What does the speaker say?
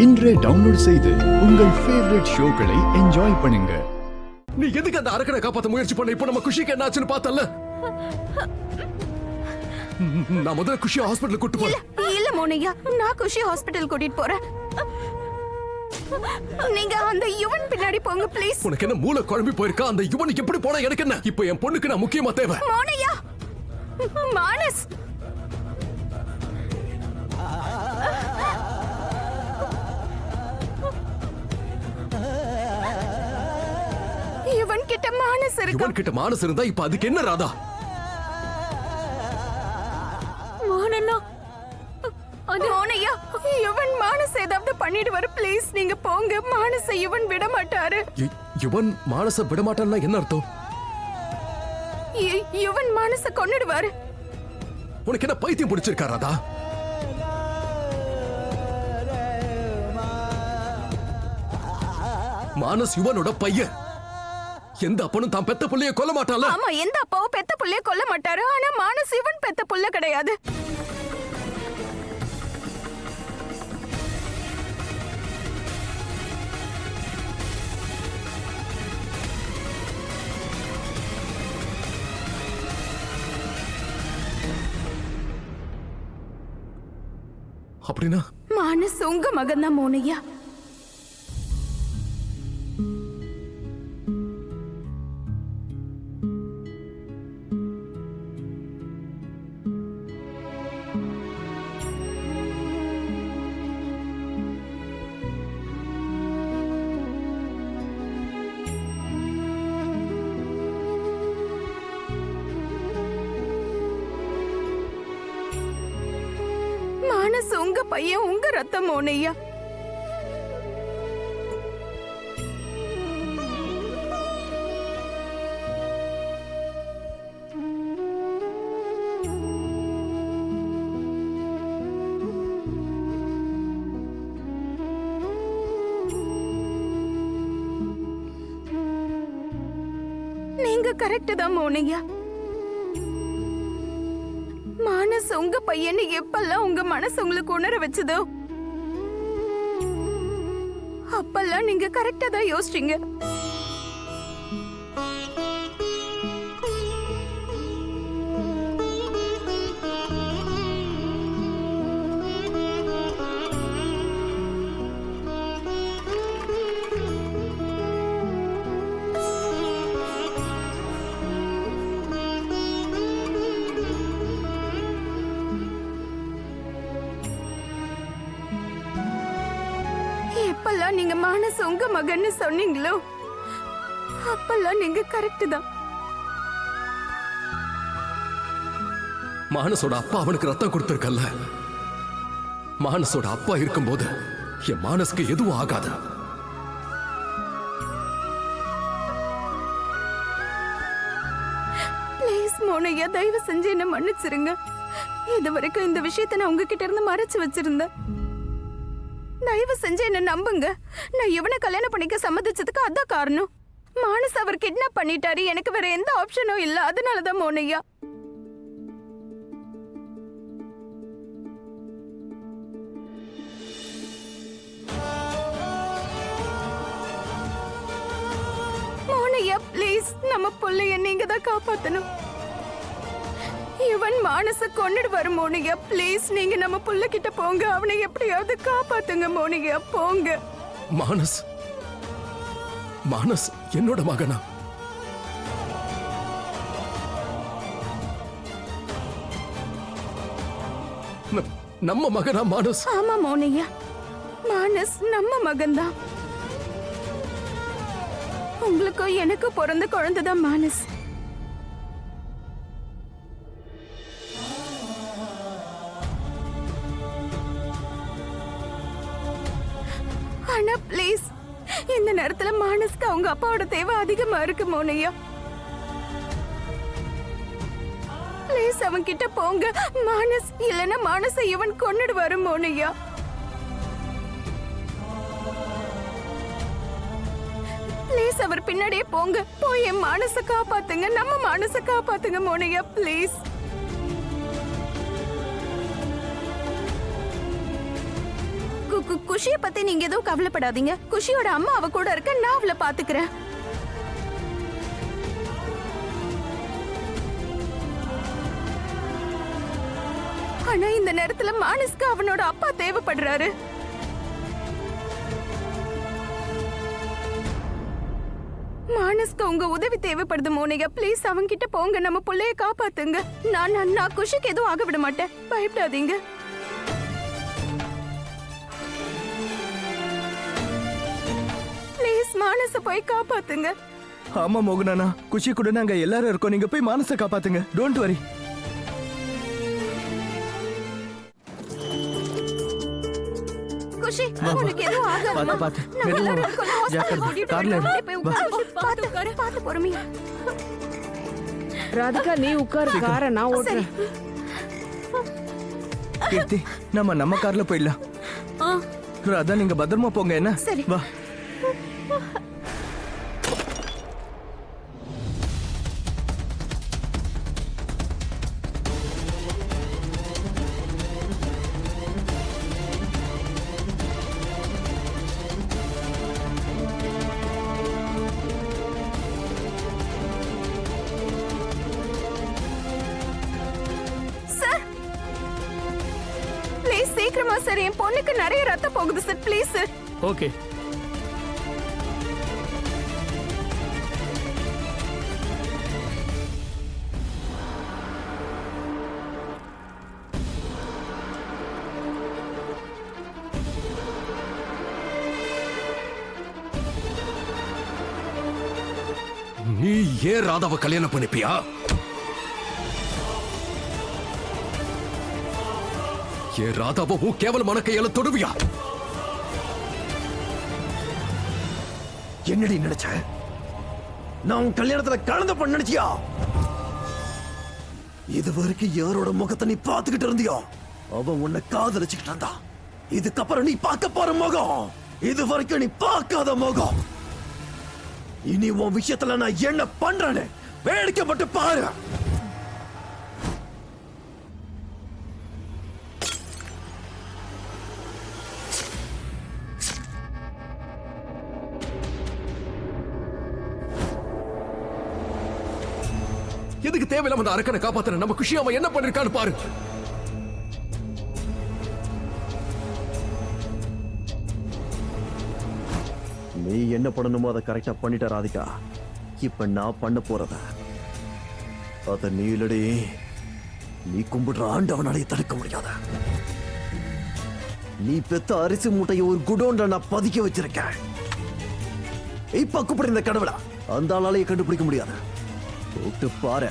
இன்றே டவுன்லோட் செய்து உங்கள் ஃபேவரட் ஷோக்களை என்ஜாய் பண்ணுங்க. நீ எதுக்கு அந்த அரக்கனை காப்பாத்த முயற்சி பண்ண? இப்போ நம்ம குஷிக்கு என்ன ஆச்சுன்னு பார்த்தல. நான் முதல்ல குஷி ஹாஸ்பிடல் கூட்டிட்டு போறேன். இல்ல மோனையா, நான் குஷி ஹாஸ்பிடல் கூட்டிட்டு போறேன். நீங்க அந்த யுவன் பின்னாடி போங்க ப்ளீஸ். உனக்கு என்ன மூளை குழம்பி போயிருக்கா? அந்த யுவனுக்கு எப்படி போனா எனக்கு என்ன? இப்போ என் பொண்ணுக்கு நான் முக்கியமா தேவை. மோனையா, மானஸ் யுவன் கிட்ட மானஸ் இருக்கு. யுவன் கிட்ட மானஸ் இருந்தா இப்ப அதுக்கு என்ன ராதா? மோனண்ணா, மோனையா, யுவன் மானஸ் ஏதாவது பண்ணிடுவாரு ப்ளீஸ். நீங்க போங்க. மானஸ யுவன் விட மாட்டாரு. யுவன் மானஸ விட மாட்டான்னா என்ன அர்த்தம்? யுவன் மானஸ கொன்னுடுவாரு. உனக்கு என்ன பைத்தியம் பிடிச்சிருக்கா ராதா? மானஸ் யுவனோட பையன். எந்த அப்பனும் தான் பெத்த புள்ளைய கொல்ல மாட்டாள? ஆமா, எந்த அப்பாவும் பெத்த புள்ளைய கொல்ல மாட்டாரு. ஆனா மானஸ் யுவன் பெத்த புள்ள கிடையாது. அப்படின்னா மானஸ் உங்க மகன் தான் மோனையா. மானஸ் உங்க பையன், உங்க ரத்தம் மோனையா. நீங்க கரெக்ட் தான் மோனையா. மானஸ் உங்க பையன் எப்பெல்லாம் உங்க மனசு உங்களுக்கு உணர வச்சதோ அப்பெல்லாம் நீங்க கரெக்டா தான் யோசிச்சீங்க. எப்பெல்லாம் நீங்க மானஸ் உங்க மகன்னு சொன்னீங்களோ அப்பெல்லாம் நீங்க கரெக்ட் தான். மானஸோட அப்பா அவனுக்கு ரத்தம் கொடுத்திருக்கல்ல. மானஸோட அப்பா இருக்கும்போது என் மானஸ்க்கு எதுவும் ஆகாது. ப்ளீஸ் மோனையா, தயவு செஞ்சு என்ன மன்னிச்சிருங்க. இது வரைக்கும் இந்த விஷயத்தை நான் உங்ககிட்ட இருந்து மறைச்சு வச்சிருந்தேன். தயவு செஞ்சு என்ன நம்புங்க. நான் இவனை கல்யாணம் பண்ணிக்க சம்மதிச்சதுக்கு அதான் காரணம். மானஸ் அவர் கிட்னாப் பண்ணிட்டாரு. எனக்கு வேற எந்த ஆப்ஷனும் இல்ல. அதனாலதான் மோனையா. மோனையா ப்ளீஸ், நம்ம புள்ளைய நீங்க தான் காப்பாத்தணும். இவன் மானஸ கொன்னுடுவாரு மோனிகா. ப்ளீஸ் நீங்க நம்ம புள்ள கிட்ட போங்க. அவனை எப்படியாவது காப்பாத்துங்க மோனிகா, போங்க. மானஸ் மானஸ் என்னோட மகனா? நம்ம மகனா மானஸ்? ஆமா மோனிகா, மானஸ் நம்ம மகன்தான். உங்களுக்கும் எனக்கு பிறந்த குழந்தைதான் மானஸ். ஆனா ப்ளீஸ் இந்த நேரத்துல மானஸ்க்கு அவங்க அப்பாவோட தேவை அதிகமா இருக்கு மோனையா. ப்ளீஸ் அவன் கிட்ட போங்க மானஸ். இல்லனா மானஸை இவன் கொன்னுடுவாரு மோனையா. ப்ளீஸ் அவர் பின்னாடியே போங்க. போய் என் மானஸை காப்பாத்துங்க. நம்ம மானஸை காப்பாத்துங்க மோனையா ப்ளீஸ். குஷிய பத்தி நீங்க எதுவும் கவலைப்படாதீங்க. குஷியோட அம்மா அவ கூட இருக்க, நான் அவளை பாத்துக்கிறேன். ஆனா இந்த நேரத்துல மானஸ்க்கு அவனோட அப்பா தேவைப்படுறாரு. மானஸ்க்கு உங்க உதவி தேவைப்படுது மோனிகா. ப்ளீஸ் அவங்க கிட்ட போங்க, நம்ம புள்ளைய காப்பாத்துங்க. நான் குஷிக்கு எதுவும் ஆக விட மாட்டேன், பயப்படாதீங்க. ப்ளீஸ் மானஸ போய் காப்பாத்துங்க. ஆமா மோகனானா, குஷி கூட நாங்க எல்லாரும் இருக்கோம். நீங்க போய் மானஸ காப்பாத்துங்க. Don't worry. குஷி, உனக்கு எதுவும் ஆகாது. பாத்து மெதுவா கார்ல பாத்து பொறுமையா. ராதிகா நீ உட்காரு, காரை நான் ஓட்டுறேன். கீர்த்தி, நம்ம கார்ல போயிடலாம். ராதா நீங்க பத்திரமா போங்க. என்ன சரி. வா. ப்ளீஸ் சீக்கிரமா சார், என் பொண்ணுக்கு நிறைய ரத்தம் போகுது சார். Please sir. ஓகே. நீ ஏன் ராதாவை கல்யாணம் பண்ணிப்பியா? ஏன் ராதாவை கேவலமான கையால தொடுவியா? என்னடி நினைச்ச? நான் உன் கல்யாணத்துல கலந்து பண்ண நினைச்சியா? இது வரைக்கும் யாரோட முகத்தை நீ பார்த்துக்கிட்டு இருந்தியோ அவன் உன்னை காதலிச்சுக்கிட்டு இருந்தா. இதுக்கப்புறம் நீ பார்க்க போற முகம் இது வரைக்கும் நீ பார்க்காத முகம். இனி உன் விஷயத்துல நான் என்ன பண்றேன்னு வேடிக்கைப்பட்டு பாரு. எதுக்கு தேவையில்லாம அந்த அரக்கனை காப்பாத்துற? நம்ம குஷி அவன் என்ன பண்ணிருக்கான்னு பாரு. நீ என்ன பண்ணணுமோ அதை கரெக்டா பண்ணிட்ட ராதிகா. இப்ப நான் பண்ண போறத அத நீ இல்லடி, நீ கும்பிடுற ஆண்டவனாலே தடுக்க முடியாத. நீ பெத்த அரிசி மூட்டையை ஒரு குடோன்ல நான் பதுக்கி வச்சிருக்கேன். இப்ப கூப்பிடுற இந்த கடவுளா அந்த ஆளாலேயே கண்டுபிடிக்க முடியாது. கூப்பிட்டு பாரு.